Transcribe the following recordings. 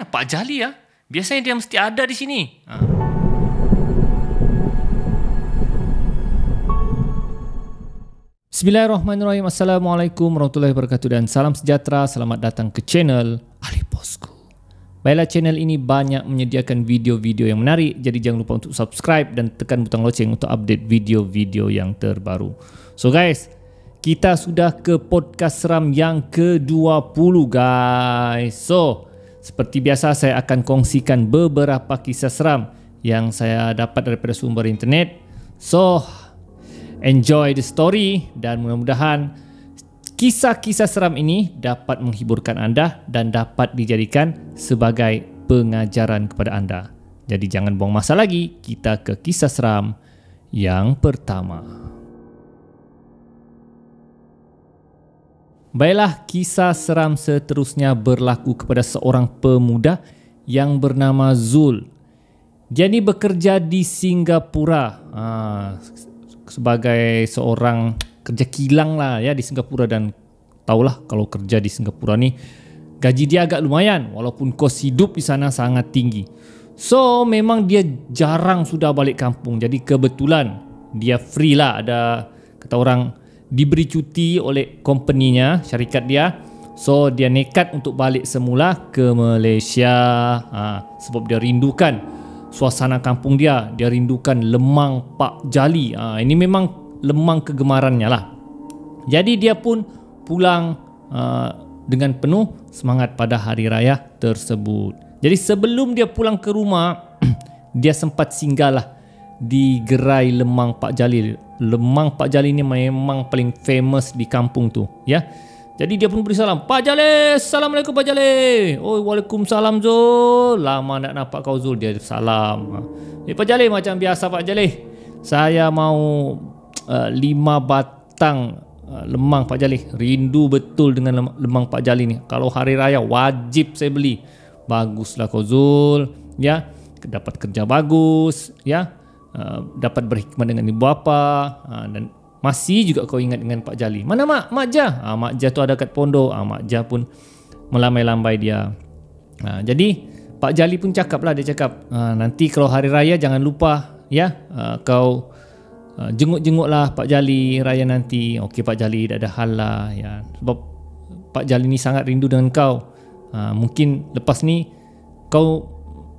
Mana Pak Jali ya? Biasanya dia mesti ada di sini. Bismillahirrahmanirrahim. Assalamualaikum warahmatullahi wabarakatuh dan salam sejahtera. Selamat datang ke channel Ali Bosku. Baiklah, channel ini banyak menyediakan video-video yang menarik. Jadi jangan lupa untuk subscribe dan tekan butang loceng untuk update video-video yang terbaru. So guys, kita sudah ke podcast seram yang ke-20 guys. So, seperti biasa saya akan kongsikan beberapa kisah seram yang saya dapat daripada sumber internet. So, enjoy the story dan mudah-mudahan kisah-kisah seram ini dapat menghiburkan anda dan dapat dijadikan sebagai pengajaran kepada anda. Jadi jangan buang masa lagi, kita ke kisah seram yang pertama. Baiklah, kisah seram seterusnya berlaku kepada seorang pemuda yang bernama Zul. Dia ni bekerja di Singapura sebagai seorang kerja kilang lah ya di Singapura, dan tahulah kalau kerja di Singapura ni gaji dia agak lumayan walaupun kos hidup di sana sangat tinggi. So memang dia jarang sudah balik kampung. Jadi kebetulan dia free lah, ada kata orang diberi cuti oleh company-nya, syarikat dia. So dia nekat untuk balik semula ke Malaysia sebab dia rindukan suasana kampung dia. Dia rindukan lemang Pak Jali. Ini memang lemang kegemarannya lah. Jadi dia pun pulang dengan penuh semangat pada hari raya tersebut. Jadi sebelum dia pulang ke rumah dia sempat singgahlah di gerai lemang Pak Jali. Lemang Pak Jali ni memang paling famous di kampung tu ya. Jadi dia pun beri salam, "Pak Jali, Assalamualaikum Pak Jali." "Oh, Waalaikumsalam Zul. Lama nak nampak kau Zul." Dia salam. Pak Jali, macam biasa Pak Jali, saya mau 5 batang lemang Pak Jali. Rindu betul dengan lemang Pak Jali ni. Kalau hari raya wajib saya beli. Baguslah kau Zul ya. Dapat kerja bagus ya. Dapat berhikmat dengan ibu bapa, dan masih juga kau ingat dengan Pak Jali. Mana Mak? Mak Jah. Mak Jah tu ada kat pondok. Mak Jah pun melambai-lambai dia. Jadi Pak Jali pun cakap lah, dia cakap, nanti kalau hari raya jangan lupa ya, kau jenguk-jenguklah Pak Jali raya nanti. Okey Pak Jali, tak ada hal lah ya. Sebab Pak Jali ni sangat rindu dengan kau. Mungkin lepas ni kau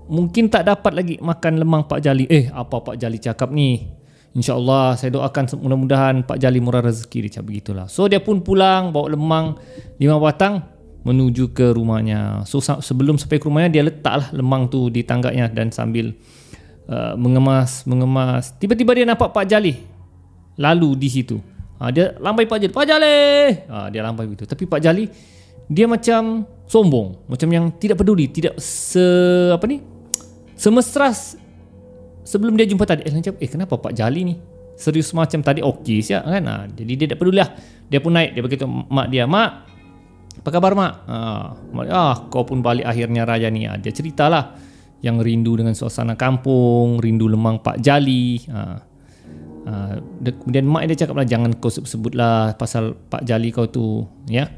mungkin tak dapat lagi makan lemang Pak Jali. Apa Pak Jali cakap ni? InsyaAllah saya doakan mudah-mudahan Pak Jali murah rezeki. Dia cakap begitulah. So dia pun pulang bawa lemang 5 batang menuju ke rumahnya. So sebelum sampai ke rumahnya dia letaklah lemang tu di tangganya dan sambil mengemas. Tiba-tiba dia nampak Pak Jali lalu di situ. Dia lambai Pak Jali. "Pak Jali!" Dia lambai begitu. Tapi Pak Jali dia macam sombong, macam yang tidak peduli, tidak semesra sebelum dia jumpa tadi. Kenapa Pak Jali ni serius macam tadi? Okey siap kan. Jadi dia tak peduli lah. Dia pun naik, dia berkata mak dia, "Mak, apa khabar Mak?" Kau pun balik akhirnya raya ni. Dia ceritalah yang rindu dengan suasana kampung, rindu lemang Pak Jali. Kemudian mak dia cakap lah, "Jangan kau sebut-sebutlah pasal Pak Jali kau tu ya.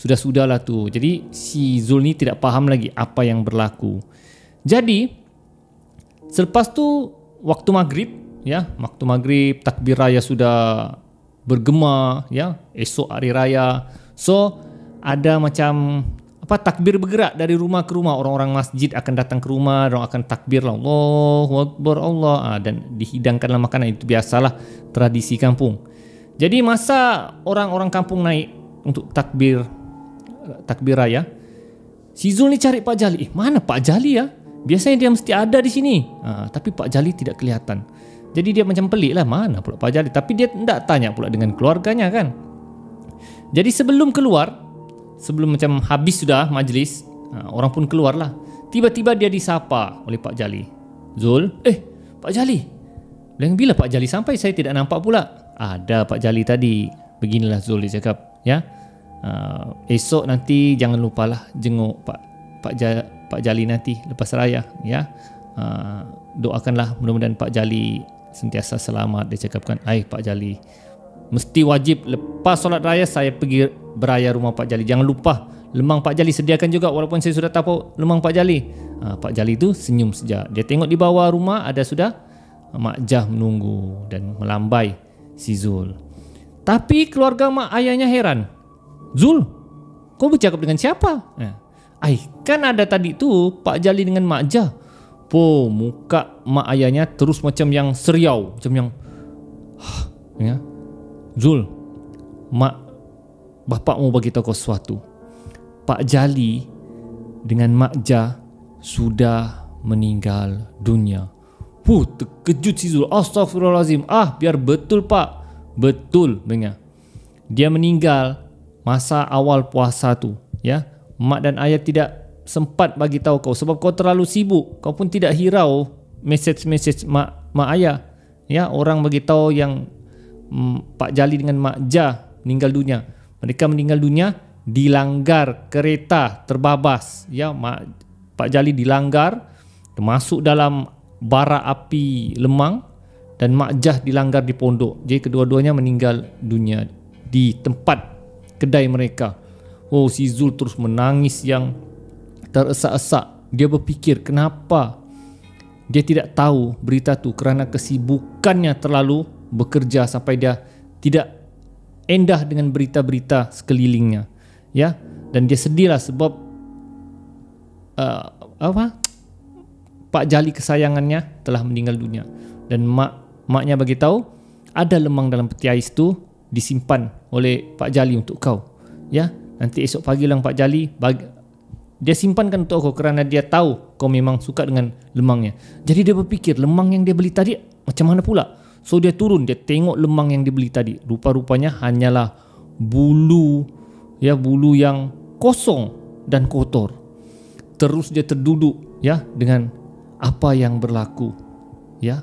Sudah-sudahlah tu." Jadi si Zul ni tidak faham lagi apa yang berlaku. Jadi selepas tu waktu maghrib ya, waktu maghrib takbir raya sudah bergema ya, esok hari raya. So ada macam takbir bergerak dari rumah ke rumah. Orang-orang masjid akan datang ke rumah, orang akan takbir lah, Allahu Akbar Allah, dan dihidangkanlah makanan. Itu biasalah tradisi kampung. Jadi masa orang-orang kampung naik untuk takbir raya, si Zul ni cari Pak Jali. Mana Pak Jali ya? Biasanya dia mesti ada di sini. Tapi Pak Jali tidak kelihatan. Jadi dia macam pelik lah, mana pula Pak Jali. Tapi dia tidak tanya pula dengan keluarganya kan. Jadi sebelum macam habis sudah majlis, orang pun keluar lah. Tiba-tiba dia disapa oleh Pak Jali. "Zul, Pak Jali, dan bila Pak Jali sampai saya tidak nampak pula." "Ada Pak Jali tadi." Beginilah Zul dia cakap ya. "Esok nanti jangan lupalah jenguk Pak Jali nanti lepas raya ya. Doakanlah mudah-mudahan Pak Jali sentiasa selamat." Dia cakapkan, Pak Jali, mesti wajib lepas solat raya saya pergi beraya rumah Pak Jali. Jangan lupa lemang Pak Jali sediakan juga, walaupun saya sudah tahu lemang Pak Jali. Pak Jali itu senyum saja. Dia tengok di bawah rumah ada sudah Mak Jah menunggu dan melambai si Zul. Tapi keluarga mak ayahnya heran. Zul, kau bercakap dengan siapa? Kan ada tadi tu Pak Jali dengan Mak Jah. Muka mak ayahnya terus macam yang seriau, macam yang ya. Zul, bapak mau bagi tahu kau sesuatu. Pak Jali dengan Mak Jah sudah meninggal dunia. Terkejut si Zul. Astaghfirullahalazim. Biar betul Pak. Betul dengar. Dia meninggal masa awal puasa tu, ya. Mak dan ayah tidak sempat bagi tahu kau sebab kau terlalu sibuk. Kau pun tidak hirau message mak ayah. Ya, orang bagi tahu yang Pak Jali dengan Mak Jah meninggal dunia. Mereka meninggal dunia dilanggar kereta terbabas. Ya, Pak Jali dilanggar masuk dalam bara api lemang dan Mak Jah dilanggar di pondok. Jadi kedua-duanya meninggal dunia di tempat kedai mereka. Si Zul terus menangis yang teresak-esak. Dia berfikir kenapa dia tidak tahu berita tu, kerana kesibukannya terlalu bekerja sampai dia tidak endah dengan berita-berita sekelilingnya. Ya, dan dia sedihlah sebab Pak Jali kesayangannya telah meninggal dunia. Dan maknya bagi tahu ada lemang dalam peti ais tu disimpan oleh Pak Jali untuk kau. Ya, nanti esok pagi lang Pak Jali dia simpankan untuk kau kerana dia tahu kau memang suka dengan lemangnya. Jadi dia berfikir lemang yang dia beli tadi macam mana pula. So dia turun, dia tengok lemang yang dibeli tadi. Rupa-rupanya hanyalah bulu yang kosong dan kotor. Terus dia terduduk ya dengan apa yang berlaku ya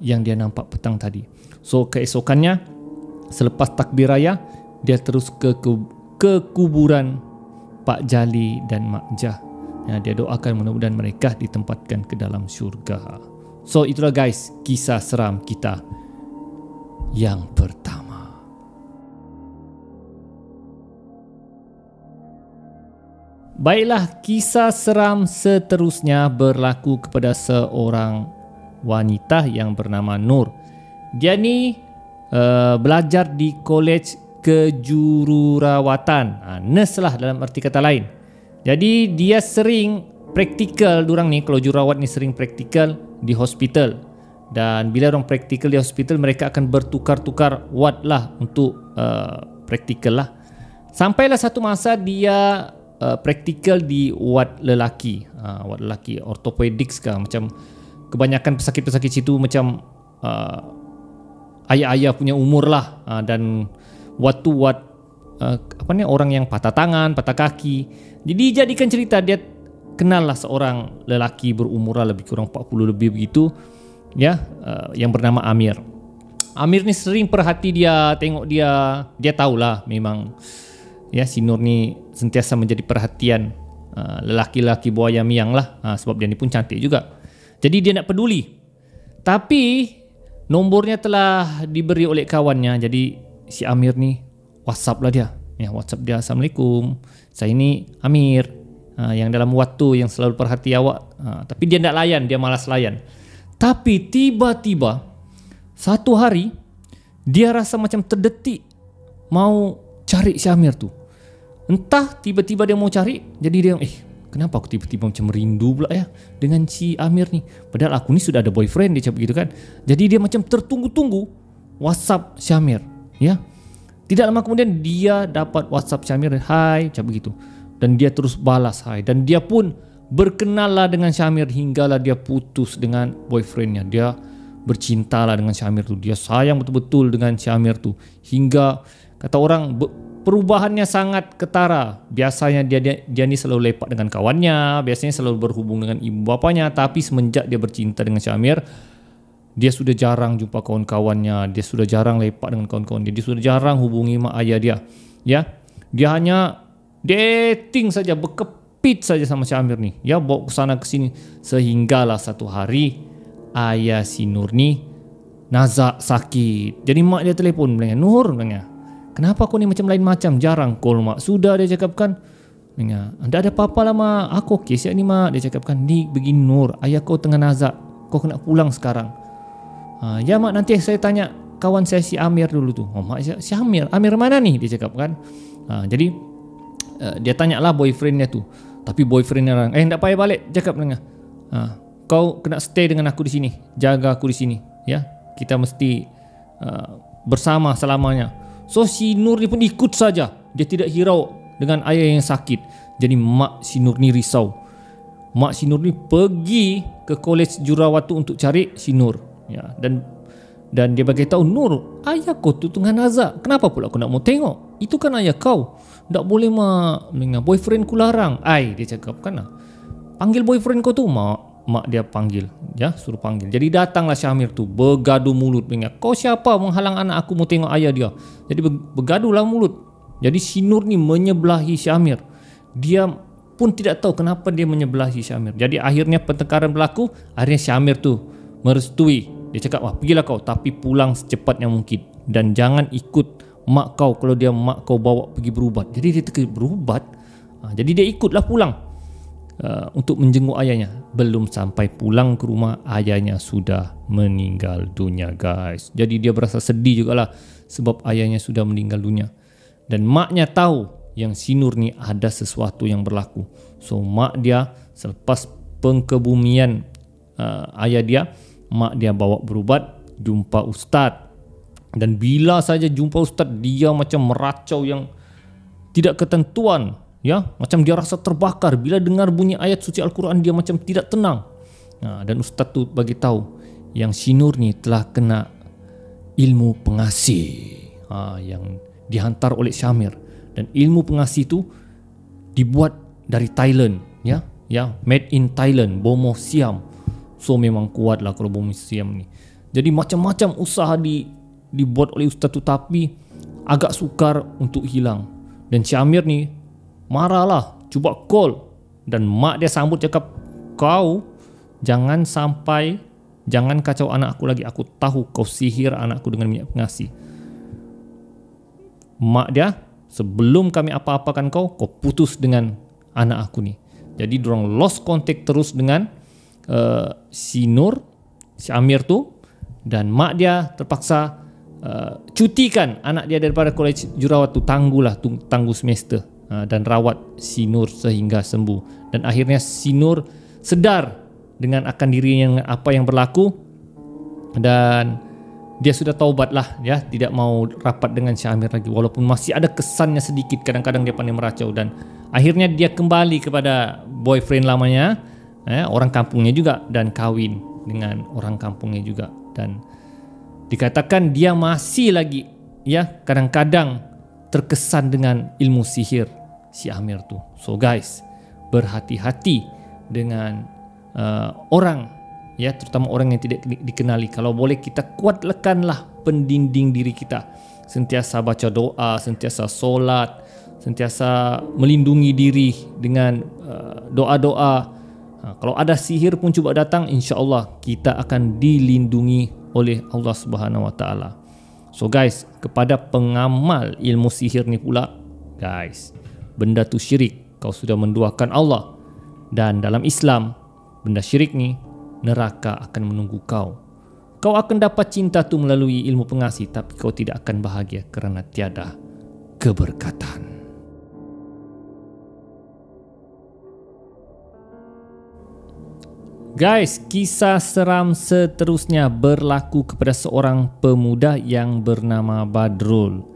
yang dia nampak petang tadi. So keesokannya selepas takbir raya dia terus ke kuburan Pak Jali dan Mak Jah. Ya, dia doakan mudah-mudahan mereka ditempatkan ke dalam syurga. So itulah guys kisah seram kita yang pertama. Baiklah, kisah seram seterusnya berlaku kepada seorang wanita yang bernama Nur. Dia ni belajar di kolej kejururawatan, nurse lah dalam arti kata lain. Jadi dia sering praktikal, dorang ni kalau jururawat ni sering praktikal di hospital. Dan bila orang praktikal di hospital, mereka akan bertukar-tukar ward lah untuk praktikal lah. Sampailah satu masa dia praktikal di ward lelaki, ward lelaki orthopedics kah, macam kebanyakan pesakit-pesakit situ macam ayah-ayah punya umur lah, dan ward orang yang patah tangan, patah kaki. Jadi jadikan cerita dia kenal lah seorang lelaki berumur lebih kurang 40 lebih begitu ya, yang bernama Amir. Amir ni sering perhati dia, tengok dia tahulah memang ya si Nur ni sentiasa menjadi perhatian lelaki-lelaki buaya miang lah, sebab dia ni pun cantik juga. Jadi dia nak peduli. Tapi nombornya telah diberi oleh kawannya. Jadi si Amir ni WhatsApp lah dia. Ya, WhatsApp dia, Assalamualaikum, saya ni Amir, yang dalam waktu yang selalu perhati awak. Tapi dia tak layan, dia malas layan. Tapi tiba-tiba satu hari dia rasa macam terdetik mau cari si Amir tu. Entah tiba-tiba dia mau cari, jadi dia kenapa aku tiba-tiba macam rindu pula ya dengan si Amir ni. Padahal aku ni sudah ada boyfriend, dia cakap begitu kan. Jadi dia macam tertunggu-tunggu WhatsApp si Amir. Ya, tidak lama kemudian dia dapat WhatsApp si Amir, hai, cakap begitu. Dan dia terus balas hai. Dan dia pun berkenal lah dengan Syamir hinggalah dia putus dengan boyfriendnya. Dia bercintalah dengan Syamir tu. Dia sayang betul-betul dengan Syamir tu. Hingga kata orang perubahannya sangat ketara. Biasanya dia ni selalu lepak dengan kawannya, biasanya selalu berhubung dengan ibu bapanya. Tapi semenjak dia bercinta dengan Syamir, dia sudah jarang jumpa kawan-kawannya, dia sudah jarang lepak dengan kawan-kawan dia sudah jarang hubungi mak ayah dia. Ya, dia hanya dating saja, berkepit saja sama si Amir ni. Ya, bawa ke sana ke sini. Sehinggalah satu hari ayah si Nur ni nazak sakit. Jadi mak dia telefon, bilangnya, Nur, bilangnya, kenapa kau ni macam lain macam, jarang call mak. Sudah dia cakapkan, Dengar, tak ada apa-apa lah mak, aku okey siap ni mak. Dia cakapkan, ni begini Nur, ayah kau tengah nazak, kau kena pulang sekarang. Ya mak, nanti saya tanya kawan saya si Amir dulu tu. Oh mak, si Amir mana ni? Dia cakap kan. Jadi dia tanyalah boyfriendnya tu. Tapi boyfriendnya orang, tak payah balik, cakap dengar. Kau kena stay dengan aku di sini, jaga aku di sini, ya. Kita mesti bersama selamanya. So si Nur ni pun ikut saja. Dia tidak hirau dengan ayah yang sakit. Jadi mak si Nur ni risau. Mak si Nur ni pergi ke kolej jurawat tu untuk cari si Nur, ya. Dan dia bagi tahu, Nur, ayah kau tu tengah nazak. Kenapa pula kau nak mau tengok? Itu kan ayah kau. Tak boleh mak, boyfriend ku larang. Dia cakap kan, panggil boyfriend kau tu. Mak dia panggil, ya, suruh panggil. Jadi datanglah Syamir tu, bergaduh mulut. Kau siapa menghalang anak aku mau tengok ayah dia? Jadi bergaduhlah mulut. Jadi si Nur ni menyebelahi Syamir. Dia pun tidak tahu kenapa dia menyebelahi Syamir. Jadi akhirnya pertengkaran berlaku. Akhirnya Syamir tu merestui. Dia cakap, pergilah kau, tapi pulang secepatnya mungkin. Dan jangan ikut mak kau kalau dia mak kau bawa pergi berubat. Jadi dia pergi berubat. Jadi dia ikutlah pulang untuk menjenguk ayahnya. Belum sampai pulang ke rumah, ayahnya sudah meninggal dunia, guys. Jadi dia berasa sedih jugalah sebab ayahnya sudah meninggal dunia. Dan maknya tahu yang si Nur ni ada sesuatu yang berlaku. So mak dia selepas pengkebumian ayah dia, mak dia bawa berubat, jumpa ustaz. Dan bila saja jumpa ustaz, dia macam meracau yang tidak ketentuan, ya, macam dia rasa terbakar. Bila dengar bunyi ayat suci Al-Quran, dia macam tidak tenang. Dan ustaz tu bagi tahu yang si Nur ni telah kena ilmu pengasih yang dihantar oleh Syamir. Dan ilmu pengasih tu dibuat dari Thailand, ya, made in Thailand, bomoh siam. So memang kuat lah kalau bomoh siam ni. Jadi macam-macam usaha dibuat oleh ustaz tu, tapi agak sukar untuk hilang. Dan Syamir ni marahlah, cuba call. Dan mak dia sambut, cakap, kau jangan kacau anak aku lagi. Aku tahu kau sihir anakku dengan minyak pengasih. Mak dia, sebelum kami apa-apakan kau putus dengan anak aku ni. Jadi diorang lost contact terus dengan si Nur, si Amir tu. Dan mak dia terpaksa cutikan anak dia daripada kolej jurawat tu, tangguh semester, dan rawat si Nur sehingga sembuh. Dan akhirnya si Nur sedar dengan akan dirinya apa yang berlaku, dan dia sudah taubat lah, ya, tidak mau rapat dengan Syamir lagi, walaupun masih ada kesannya sedikit. Kadang-kadang dia pandai meracau. Dan akhirnya dia kembali kepada boyfriend lamanya, orang kampungnya juga, dan kahwin dengan orang kampungnya juga. Dan dikatakan dia masih lagi, ya, kadang-kadang terkesan dengan ilmu sihir si Amir tu. So guys, berhati-hati dengan orang, ya, terutama orang yang tidak dikenali. Kalau boleh kita kuatkanlah pendinding diri kita. Sentiasa baca doa, sentiasa solat, sentiasa melindungi diri dengan doa-doa. Kalau ada sihir pun cuba datang, insya-Allah kita akan dilindungi oleh Allah Subhanahu Wa Taala. So guys, kepada pengamal ilmu sihir ni pula, guys, benda tu syirik. Kau sudah menduakan Allah. Dan dalam Islam, benda syirik ni, neraka akan menunggu kau. Kau akan dapat cinta tu melalui ilmu pengasih, tapi kau tidak akan bahagia kerana tiada keberkatan. Guys, kisah seram seterusnya berlaku kepada seorang pemuda yang bernama Badrul.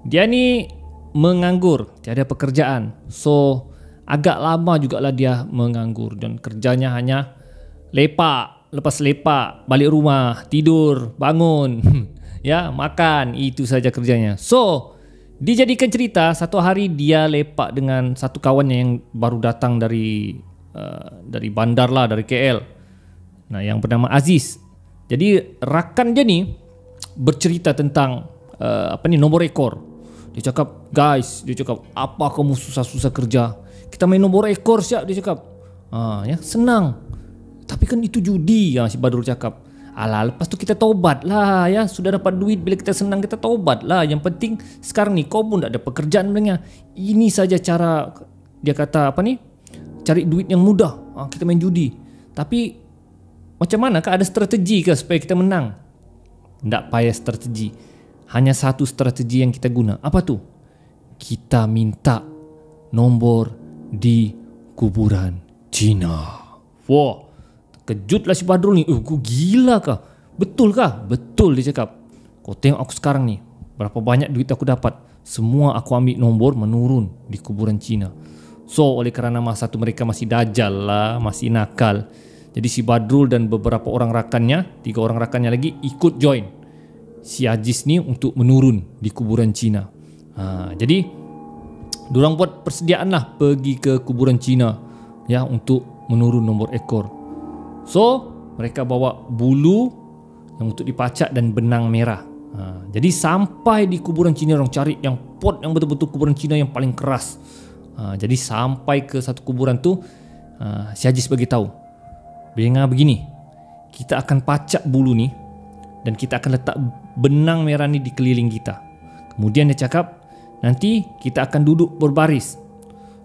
Dia ni menganggur, tiada pekerjaan. So, agak lama jugalah dia menganggur. Dan kerjanya hanya lepak, lepas lepak, balik rumah, tidur, bangun, ya, makan, itu saja kerjanya. So, dijadikan cerita, satu hari dia lepak dengan satu kawannya yang baru datang dari bandar lah, dari KL. Nah, yang bernama Aziz. Jadi rakan dia ni bercerita tentang nombor ekor. Dia cakap, guys, apa kamu susah-susah kerja? Kita main nombor ekor siap, dia cakap. Ya, senang. Tapi kan itu judi, si Badrul cakap. Alah, lepas tu kita taubat lah, ya. Sudah dapat duit, bila kita senang kita taubat lah. Yang penting sekarang ni kau pun tak ada pekerjaan sebenarnya. Ini saja cara dia kata apa ni, cari duit yang mudah, kita main judi. Tapi macam mana kah, ada strategi ke supaya kita menang? Tak payah strategi, hanya satu strategi yang kita guna. Apa tu? Kita minta nombor di kuburan Cina. Wah, terkejutlah si Badrul ni. Gila kah? Betul kah? Betul, dia cakap. Kau tengok aku sekarang ni, berapa banyak duit aku dapat. Semua aku ambil nombor menurun di kuburan Cina. So oleh kerana masa tu mereka masih dajal lah, masih nakal, jadi si Badrul dan beberapa orang rakannya, 3 orang rakannya lagi, ikut join si Aziz ni untuk menurun di kuburan Cina. Jadi diorang buat persediaan lah pergi ke kuburan Cina ya, untuk menurun nombor ekor. So mereka bawa bulu yang untuk dipacak dan benang merah. Jadi sampai di kuburan Cina, orang cari yang pot yang betul-betul kuburan Cina yang paling keras. Jadi sampai ke satu kuburan tu, si Aziz bagi tahu, dengar begini, kita akan pacak bulu ni dan kita akan letak benang merah ni di keliling kita. Kemudian dia cakap, nanti kita akan duduk berbaris.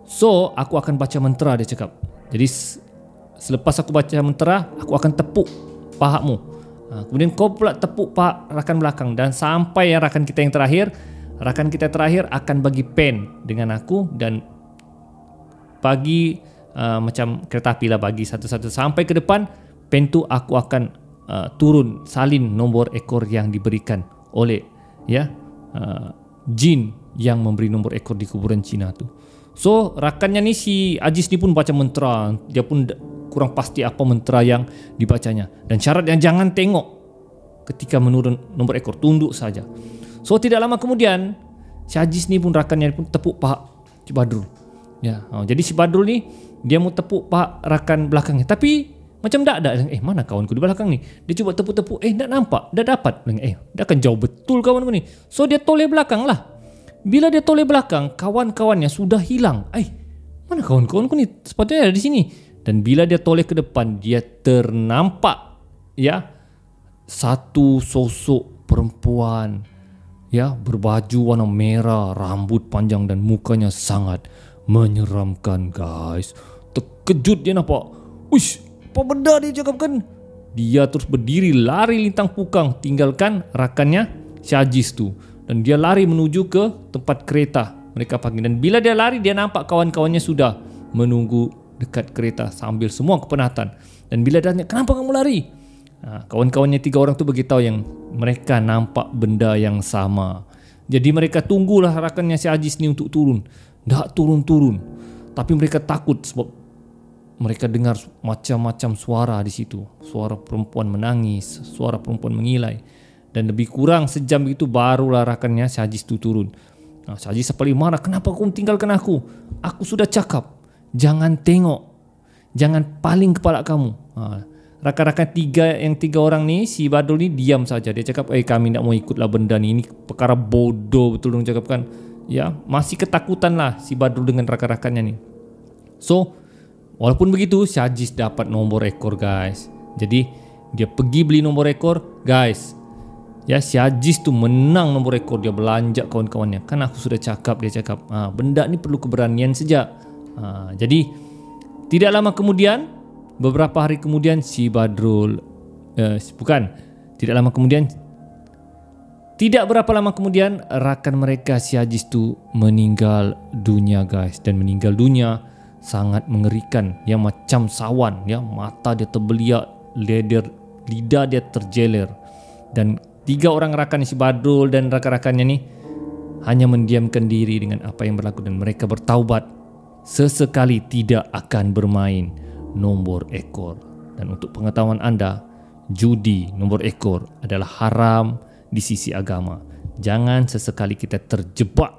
So aku akan baca mentera, dia cakap. Jadi selepas aku baca mentera, aku akan tepuk pahamu. Kemudian kau pula tepuk paha rakan belakang, dan sampai yang rakan kita terakhir akan bagi pen dengan aku dan bagi macam kereta api lah, bagi satu-satu sampai ke depan. Pen tu aku akan turun salin nombor ekor yang diberikan oleh jin yang memberi nombor ekor di kuburan Cina tu. So rakannya ni, si Aziz ni pun baca mentera. Dia pun kurang pasti apa mentera yang dibacanya, dan syaratnya jangan tengok ketika menurun nombor ekor, tunduk saja. So tidak lama kemudian si Aziz ni pun, rakannya pun tepuk paha si Badrul. Jadi si Badrul ni dia mau tepuk paha rakan belakangnya, tapi macam tak ada. Mana kawanku di belakang ni? Dia cuba tepuk-tepuk, tak nampak, tak dapat. Dia akan jauh betul kawanku ni. So dia toleh belakang lah. Bila dia toleh belakang, kawan-kawannya sudah hilang. Mana kawan-kawanku ni? Sepatutnya ada di sini. Dan bila dia toleh ke depan, dia ternampak satu sosok perempuan berbaju warna merah, rambut panjang dan mukanya sangat menyeramkan, guys. Terkejut dia nampak. Uish, apa benda dia cakap kan? Dia terus berdiri, lari lintang pukang, tinggalkan rakannya si Aziz tu, dan dia lari menuju ke tempat kereta mereka panggil. Dan bila dia lari, dia nampak kawan-kawannya sudah menunggu dekat kereta sambil semua kepenatan. Dan bila dia tanya, kenapa kamu lari? Kawan-kawannya 3 orang tu beritahu yang mereka nampak benda yang sama. Jadi mereka tunggulah rakannya si Aziz ni untuk turun. Tak turun-turun, tapi mereka takut sebab mereka dengar macam-macam suara di situ. Suara perempuan menangis, suara perempuan mengilai. Dan lebih kurang sejam itu barulah rakannya si Aziz tu turun. Si Aziz paling marah, kenapa kau tinggalkan aku? Aku sudah cakap, jangan tengok, jangan paling kepala kamu. Rakan-rakan 3 orang ni, si Badrul ni diam saja. Dia cakap, kami tak mau ikutlah benda ni. Ini perkara bodoh betul dong cakap kan. Masih ketakutan lah si Badrul dengan rakan-rakannya ni. So walaupun begitu, si Aziz dapat nombor ekor, guys. Jadi dia pergi beli nombor ekor, guys. Si Aziz tu menang nombor ekor. Dia belanja kawan-kawannya. Kan aku sudah cakap, dia cakap, benda ni perlu keberanian saja. Jadi tidak lama kemudian, beberapa hari kemudian, si Badrul tidak berapa lama kemudian rakan mereka si Aziz tu meninggal dunia, guys. Dan meninggal dunia sangat mengerikan, macam sawan, mata dia terbeliak, lidah dia terjeler. Dan 3 orang rakan si Badrul dan rakan-rakannya ni hanya mendiamkan diri dengan apa yang berlaku, dan mereka bertaubat sesekali tidak akan bermain nombor ekor. Dan untuk pengetahuan anda, judi nombor ekor adalah haram di sisi agama. Jangan sesekali kita terjebak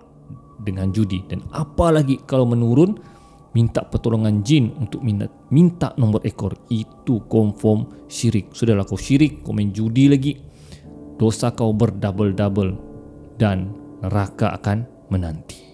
dengan judi, dan apalagi kalau menurun, minta pertolongan jin untuk minta nombor ekor. Itu confirm syirik. Sudahlah, kau syirik, kau main judi lagi, dosa kau berdouble-double dan neraka akan menanti.